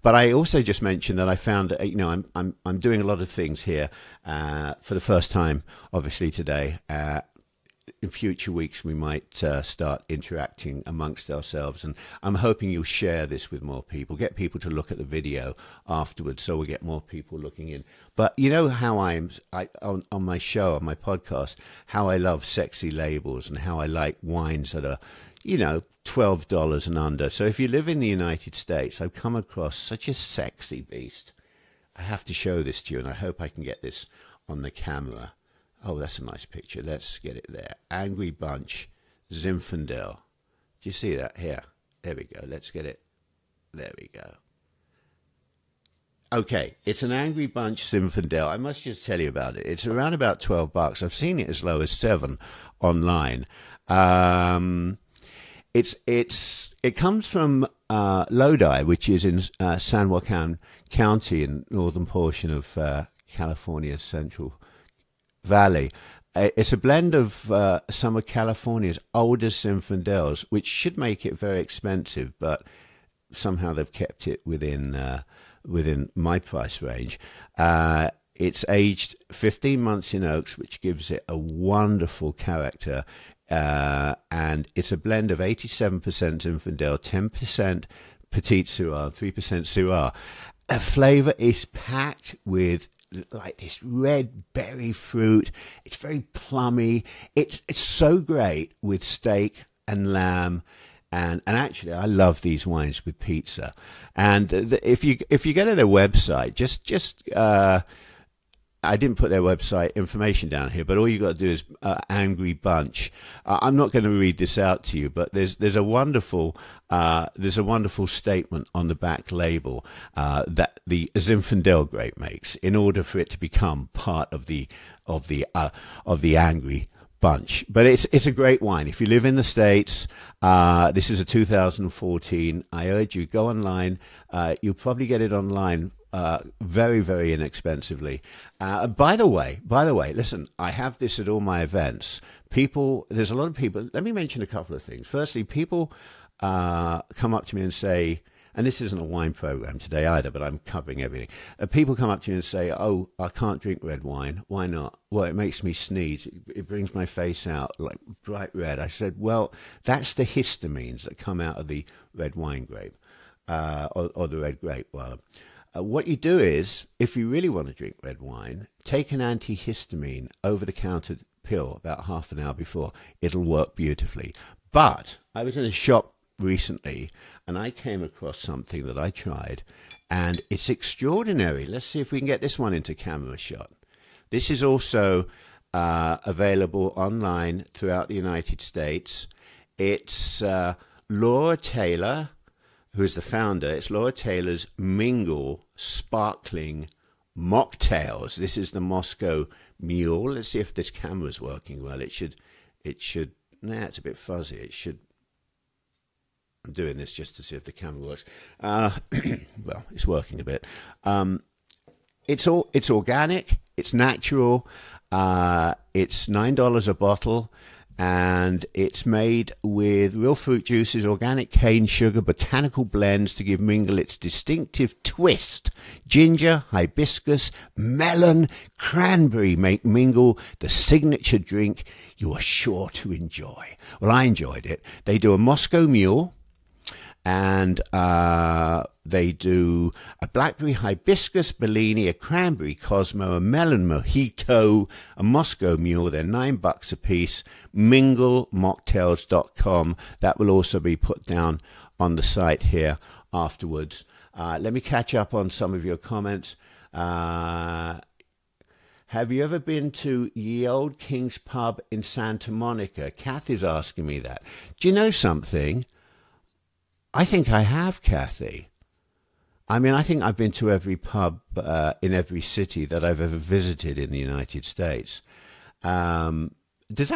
S1: But I also just mentioned that I found, I'm doing a lot of things here for the first time, obviously today. In future weeks, we might start interacting amongst ourselves, and I'm hoping you'll share this with more people, get people to look at the video afterwards, so we'll get more people looking in. But you know how on my show, on my podcast, how I love sexy labels and how I like wines that are, $12 and under. So if you live in the United States, I've come across such a sexy beast. I have to show this to you, and I hope I can get this on the camera. Oh, that's a nice picture. Let's get it there. Angry Bunch, Zinfandel. Do you see that? Here. There we go. Let's get it. There we go. Okay, it's an Angry Bunch Zinfandel. I must just tell you about it. It's around about $12. I've seen it as low as $7 online. It comes from Lodi, which is in San Joaquin County in northern portion of California's Central Valley. It's a blend of some of California's oldest Zinfandels, which should make it very expensive, but somehow they've kept it within my price range. It's aged 15 months in oaks, which gives it a wonderful character. And it's a blend of 87% Zinfandel, 10% Petite Syrah, 3% Syrah. A flavor is packed with like this red berry fruit. It's very plummy. It's so great with steak and lamb. And actually, I love these wines with pizza. And if you go to their website, I didn't put their website information down here, but all you got to do is Angry Bunch. I'm not going to read this out to you, but there's a wonderful statement on the back label that the Zinfandel grape makes in order for it to become part of the Angry Bunch. But it's a great wine. If you live in the States, this is a 2014. I urge you, go online. You'll probably get it online very, very inexpensively. By the way, listen, I have this at all my events. There's a lot of people. Let me mention a couple of things. Firstly, people come up to me and say, and this isn't a wine program today either, but I'm covering everything. People come up to me and say, "Oh, I can't drink red wine. Why not?" "Well, it makes me sneeze. It brings my face out like bright red." I said, "Well, that's the histamines that come out of the red wine grape, or the red grape, rather." What you do is, if you really want to drink red wine, take an antihistamine over-the-counter pill about half an hour before. It'll work beautifully. But I was in a shop recently, and I came across something that I tried, and it's extraordinary. Let's see if we can get this one into camera shot. This is also available online throughout the United States. It's Laura Taylor, who is the founder. It's Laura Taylor's Mingle Sparkling Mocktails. This is the Moscow Mule. Let's see if this camera's working well. It should, nah, it's a bit fuzzy. It should, I'm doing this just to see if the camera works. Well, it's working a bit. It's organic, it's natural, it's $9 a bottle, and it's made with real fruit juices, organic cane sugar, botanical blends to give Mingle its distinctive twist. Ginger, hibiscus, melon, cranberry make Mingle the signature drink you are sure to enjoy. Well, I enjoyed it. They do a Moscow Mule, and they do a blackberry hibiscus Bellini, a cranberry Cosmo, a melon mojito, a Moscow Mule. They're $9 a piece. MingleMocktails.com. That will also be put down on the site here afterwards. Let me catch up on some of your comments. Have you ever been to Ye Old King's Pub in Santa Monica? Kath is asking me that. Do you know something? I think I have, Kathy. I mean, I think I've been to every pub in every city that I've ever visited in the United States. Does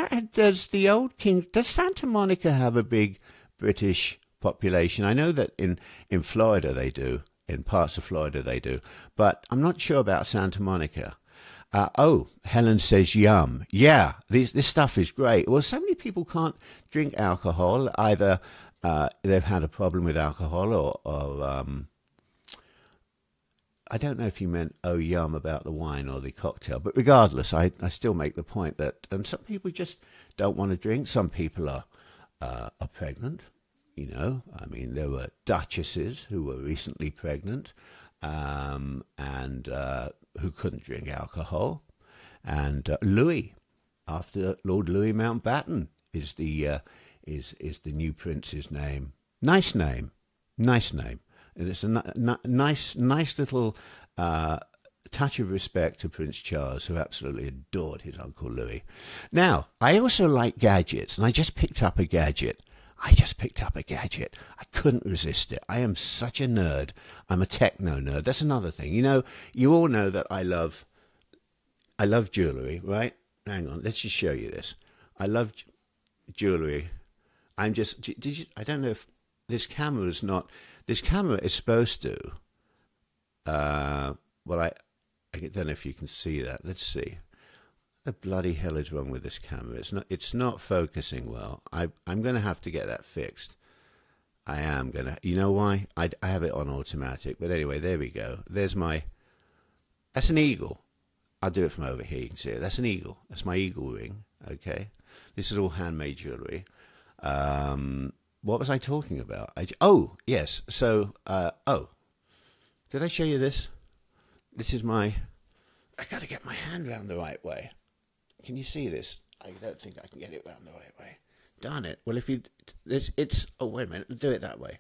S1: Santa Monica have a big British population? I know that in Florida they do, in parts of Florida they do, but I'm not sure about Santa Monica. Oh, Helen says yum. Yeah, this stuff is great. Well, so many people can't drink alcohol. Either they've had a problem with alcohol, or I don't know if you meant oh yum about the wine or the cocktail, but regardless, I still make the point that some people just don't want to drink. Some people are pregnant, you know. I mean, there were duchesses who were recently pregnant and who couldn't drink alcohol, and Louis, after Lord Louis Mountbatten, is the new prince's name. Nice name. And it's a nice little touch of respect to Prince Charles, who absolutely adored his Uncle Louis. Now, I also like gadgets, and I just picked up a gadget. I couldn't resist it. I am such a nerd. I'm a techno nerd. That's another thing. You know, you all know that I love jewelry, right? Hang on, let's just show you this. I love jewelry. I don't know if this camera is not. This camera is supposed to. Well, I don't know if you can see that. Let's see. What the bloody hell is wrong with this camera? It's not focusing well. I'm going to have to get that fixed. I am going to. You know why? I have it on automatic. But anyway, there we go. That's an eagle. I'll do it from over here. You can see it. That's an eagle. That's my eagle ring. Okay. This is all handmade jewelry. What was I talking about? Oh, yes. So, did I show you this? This is I got to get my hand around the right way. Can you see this? I don't think I can get it around the right way. darn it. Well, if you, it's, oh, wait a minute, do it that way.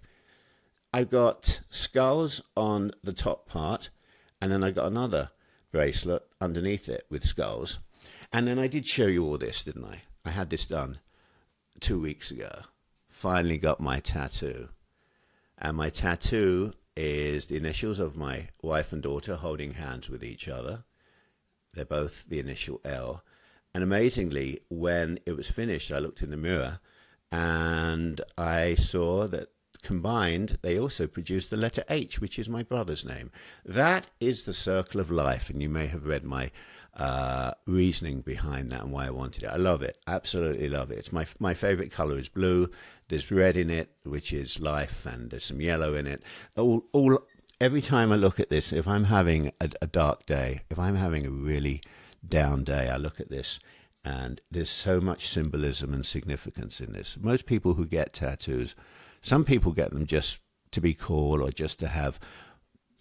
S1: I've got skulls on the top part, and then I got another bracelet underneath it with skulls. And then I did show you all this, didn't I? I had this done 2 weeks ago. Finally got my tattoo. And my tattoo is the initials of my wife and daughter holding hands with each other. They're both the initial L. And amazingly, when it was finished, I looked in the mirror and I saw that combined, they also produced the letter H, which is my brother's name. That is the circle of life, and you may have read my reasoning behind that and why I wanted it. I love it, absolutely love it. It's my favorite color is blue. There's red in it, which is life, and there's some yellow in it. Every time I look at this, if I'm having a dark day, if I'm having a really down day, I look at this, and there's so much symbolism and significance in this. Most people who get tattoos, some people get them just to be cool or just to have,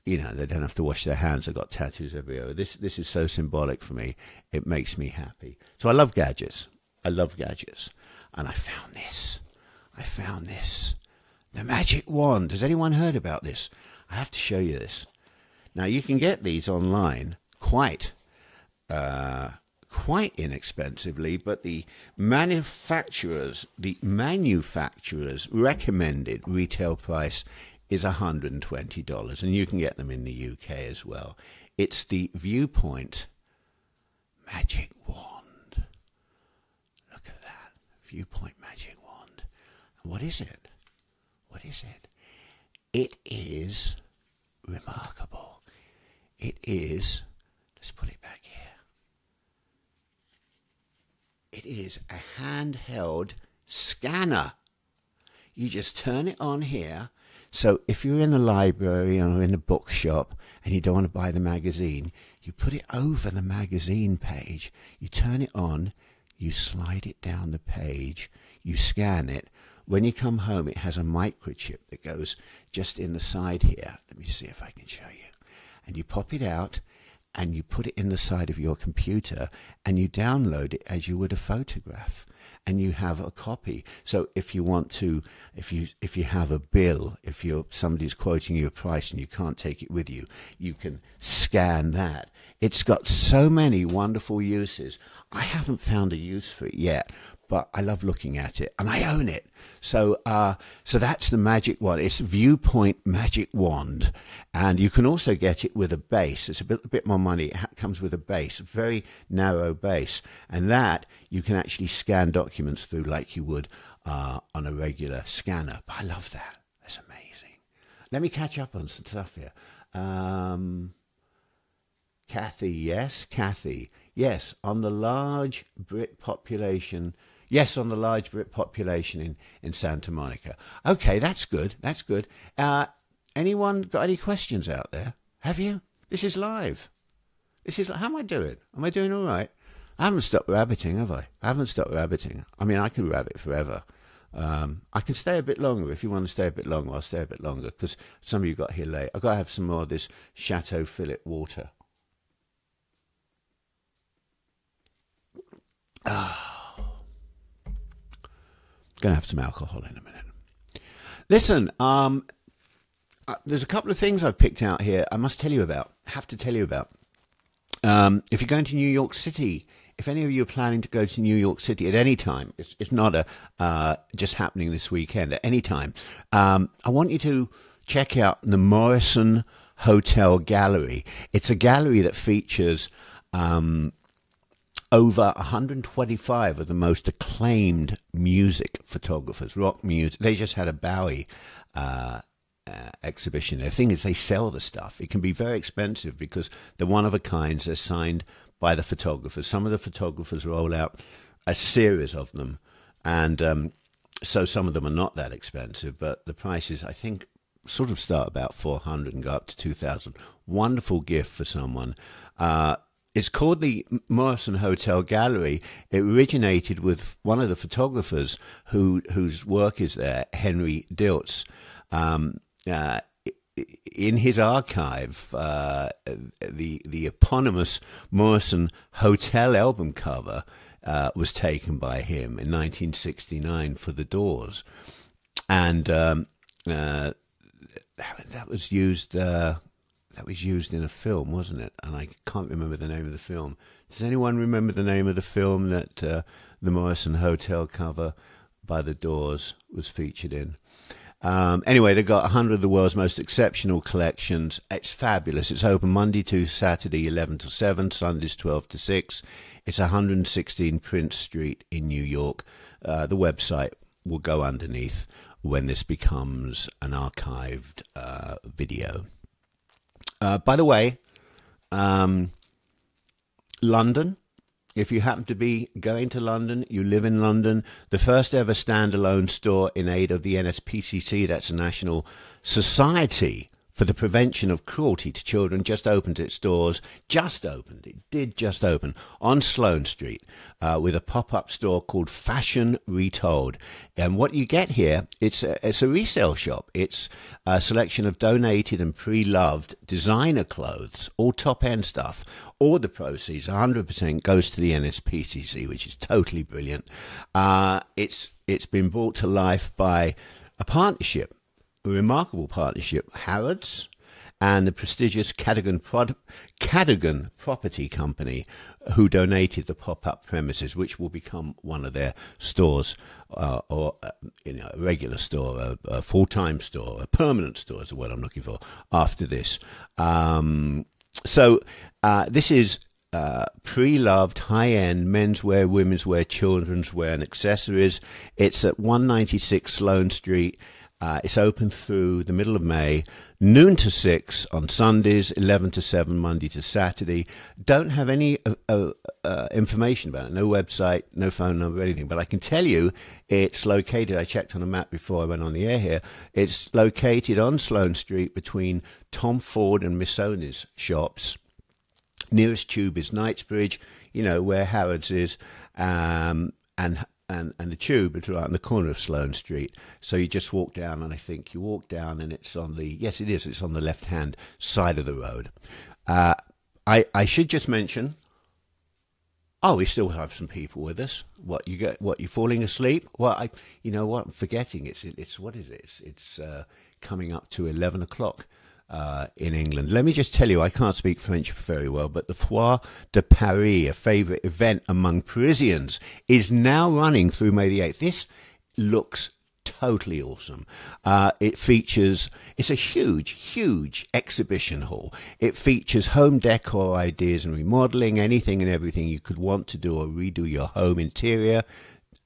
S1: you know, they don't have to wash their hands. I've got tattoos everywhere. This is so symbolic for me. It makes me happy. So I love gadgets. I love gadgets. And I found this. The magic wand. Has anyone heard about this? I have to show you this. Now, you can get these online quite inexpensively, but the manufacturer's recommended retail price is $120, and you can get them in the UK as well. It's the ViewPoint Magic Wand. Look at that. ViewPoint Magic Wand. And what is it? What is it? It is remarkable. It is, let's put it back here. It is a handheld scanner. You just turn it on here. So if you're in a library or in a bookshop and you don't want to buy the magazine, you put it over the magazine page. You turn it on, you slide it down the page, you scan it. When you come home, it has a microchip that goes just in the side here. Let me see if I can show you. And you pop it out, and you put it in the side of your computer, and you download it as you would a photograph, and you have a copy. So if you want to, if you have a bill, if somebody's quoting you a price and you can't take it with you, you can scan that. It's got so many wonderful uses. I haven't found a use for it yet, but I love looking at it, and I own it. So that's the magic wand. It's ViewPoint Magic Wand, and you can also get it with a base. It's a bit more money. It comes with a base, a very narrow base, and that you can actually scan documents through like you would on a regular scanner. But I love that. That's amazing. Let me catch up on some stuff here. Kathy, yes, Kathy. Yes, on the large Brit population. Yes, on the large Brit population in Santa Monica. Okay, that's good. That's good. Anyone got any questions out there? Have you? This is live. How am I doing? Am I doing all right? I haven't stopped rabbiting, have I? I haven't stopped rabbiting. I mean, I can rabbit forever. I can stay a bit longer. If you want to stay a bit longer, I'll stay a bit longer, because some of you got here late. I've got to have some more of this Chateau Fillet water. Gonna have some alcohol in a minute. Listen, there's a couple of things I've picked out here I must tell you about. Have to tell you about. If you're going to New York City, if any of you are planning to go to New York City at any time, it's not just happening this weekend, at any time, I want you to check out the Morrison Hotel Gallery. It's a gallery that features over 125 of the most acclaimed music photographers, rock music. They just had a Bowie exhibition. The thing is, they sell the stuff. It can be very expensive because they're one of a kinds. They're signed by the photographers. Some of the photographers roll out a series of them, and so some of them are not that expensive, but the prices, I think, sort of start about $400 and go up to $2,000. Wonderful gift for someone. It's called the Morrison Hotel Gallery. It originated with one of the photographers whose work is there, Henry Diltz. In his archive, the eponymous Morrison Hotel album cover was taken by him in 1969 for the Doors, and that was used. That was used in a film, wasn't it? And I can't remember the name of the film. Does anyone remember the name of the film that the Morrison Hotel cover by the Doors was featured in? Anyway, they've got 100 of the world's most exceptional collections. It's fabulous. It's open Monday to Saturday, 11 to 7, Sundays 12 to 6. It's 116 Prince Street in New York. The website will go underneath when this becomes an archived video. By the way, London, if you happen to be going to London, you live in London, the first ever standalone store in aid of the NSPCC, that's a National Society for the Prevention of Cruelty to Children, just opened its doors, it did just open, on Sloane Street, with a pop-up store called Fashion Retold. And what you get here, it's a resale shop. It's a selection of donated and pre-loved designer clothes, all top-end stuff. All the proceeds, 100%, goes to the NSPCC, which is totally brilliant. It's been brought to life by a partnership, a remarkable partnership, Harrods and the prestigious Cadogan Property Company, who donated the pop-up premises, which will become one of their stores, or a regular store, a full-time store, a permanent store is the word I'm looking for, after this. So this is pre-loved, high-end menswear, women's wear, children's wear and accessories. It's at 196 Sloane Street. It's open through the middle of May, noon to 6 on Sundays, 11 to 7 Monday to Saturday. Don't have any information about it, no website, no phone number, anything. But I can tell you it's located, I checked on a map before I went on the air here, it's located on Sloane Street between Tom Ford and Missoni's shops. Nearest tube is Knightbridge, where Harrods is, and the tube is right on the corner of Sloane Street. So you just walk down, and I think you walk down, and it's on the, yes, it is, it's on the left-hand side of the road. I should just mention, we still have some people with us. What, you falling asleep? Well, you know what, I'm forgetting, it's what is it? It's coming up to 11 o'clock. In England. Let me just tell you, I can't speak French very well, but the Foire de Paris, a favourite event among Parisians, is now running through May the 8th. This looks totally awesome. It's a huge exhibition hall. It features home decor ideas and remodelling, anything and everything you could want to do or redo your home interior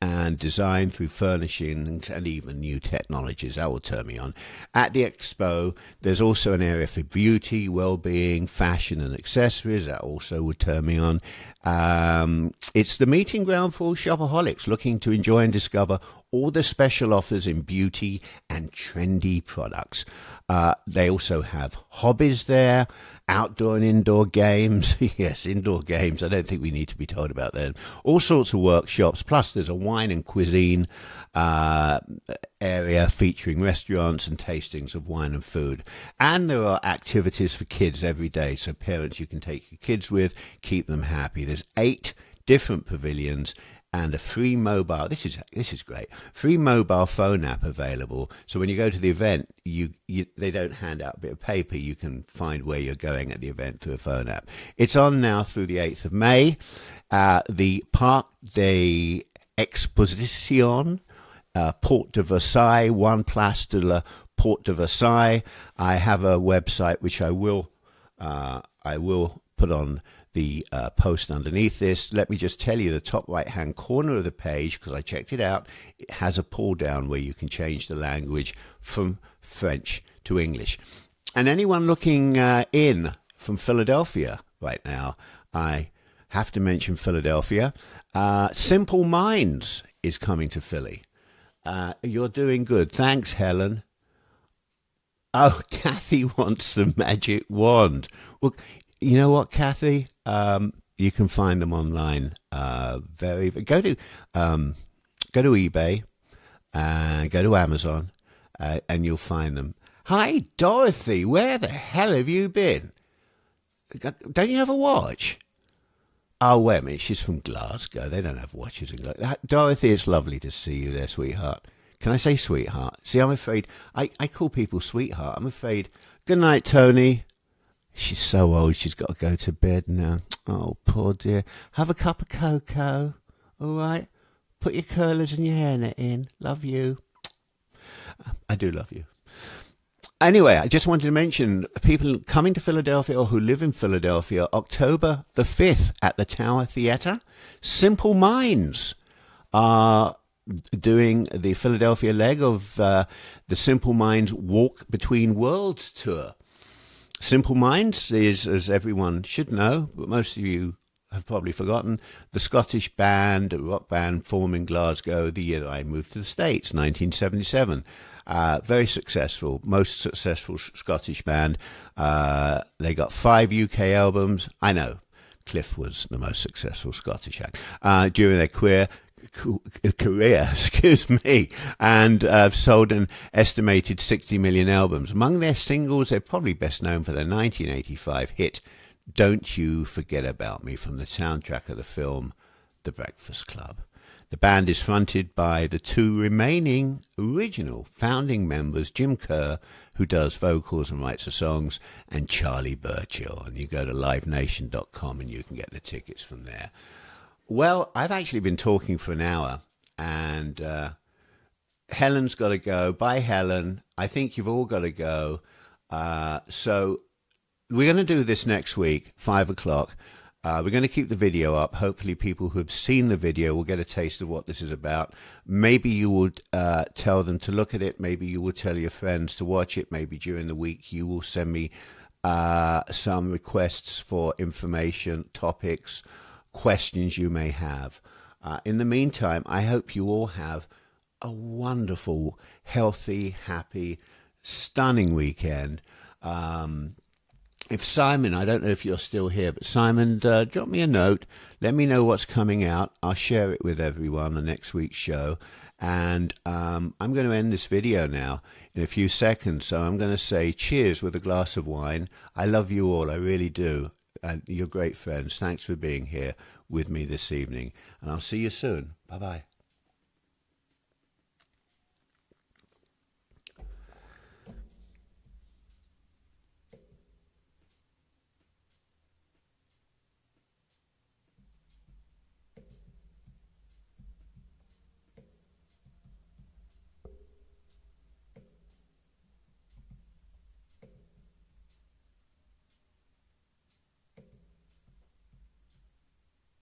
S1: and design through furnishings and even new technologies. That will turn me on. At the expo, there's also an area for beauty, well-being, fashion and accessories. That also would turn me on. It's the meeting ground for all shopaholics looking to enjoy and discover all the special offers in beauty and trendy products. They also have hobbies there, outdoor and indoor games. Yes, indoor games. I don't think we need to be told about them. All sorts of workshops. Plus, there's a wine and cuisine area featuring restaurants and tastings of wine and food. And there are activities for kids every day. So parents you can take your kids with, keep them happy. There's 8 different pavilions and a free mobile, this is great, free mobile phone app available. So when you go to the event, they don't hand out a bit of paper. You can find where you're going at the event through a phone app. It's on now through the 8th of May. The Parc des Expositions, Porte de Versailles, One Place de la Porte de Versailles. I have a website which I will put on the post underneath this. Let me just tell you, the top right-hand corner of the page, because I checked it out, it has a pull down where you can change the language from French to English. And anyone looking in from Philadelphia right now, I have to mention Philadelphia. Simple Minds is coming to Philly. You're doing good. Thanks, Helen. Oh, Kathy wants the magic wand. Well, you know what, Kathy? You can find them online. Go to eBay and go to Amazon, and you'll find them. Hi, Dorothy. Where the hell have you been? Don't you have a watch? Oh, wait a minute. She's from Glasgow. They don't have watches in Glasgow. Dorothy, it's lovely to see you there, sweetheart. Can I say sweetheart? See, I'm afraid. I call people sweetheart. I'm afraid. Good night, Tony. She's so old. She's got to go to bed now. Oh, poor dear. Have a cup of cocoa. All right? Put your curlers and your hairnet in. Love you. I do love you. Anyway, I just wanted to mention people coming to Philadelphia or who live in Philadelphia, October the 5th at the Tower Theatre. Simple Minds are doing the Philadelphia leg of the Simple Minds Walk Between Worlds tour. Simple Minds is, as everyone should know, but most of you have probably forgotten, the Scottish band, a rock band formed in Glasgow the year that I moved to the States, 1977. Very successful, most successful Scottish band. They got 5 UK albums. I know, Cliff was the most successful Scottish act during their career, excuse me, and sold an estimated 60 million albums. Among their singles, they're probably best known for their 1985 hit, Don't You Forget About Me, from the soundtrack of the film The Breakfast Club. The band is fronted by the 2 remaining original founding members, Jim Kerr, who does vocals and writes the songs, and Charlie Burchill. And you go to livenation.com and you can get the tickets from there. Well, I've actually been talking for an hour, and Helen's got to go. Bye, Helen. I think you've all got to go. So we're going to do this next week, 5 o'clock. We're going to keep the video up. Hopefully people who have seen the video will get a taste of what this is about. Maybe you will tell them to look at it. Maybe you will tell your friends to watch it. Maybe during the week you will send me some requests for information, topics, questions you may have. In the meantime, I hope you all have a wonderful, healthy, happy, stunning weekend. If Simon, I don't know if you're still here, but Simon, drop me a note. Let me know what's coming out. I'll share it with everyone on next week's show. And I'm going to end this video now in a few seconds. So I'm going to say cheers with a glass of wine. I love you all. I really do. And you're great friends. Thanks for being here with me this evening. And I'll see you soon. Bye-bye.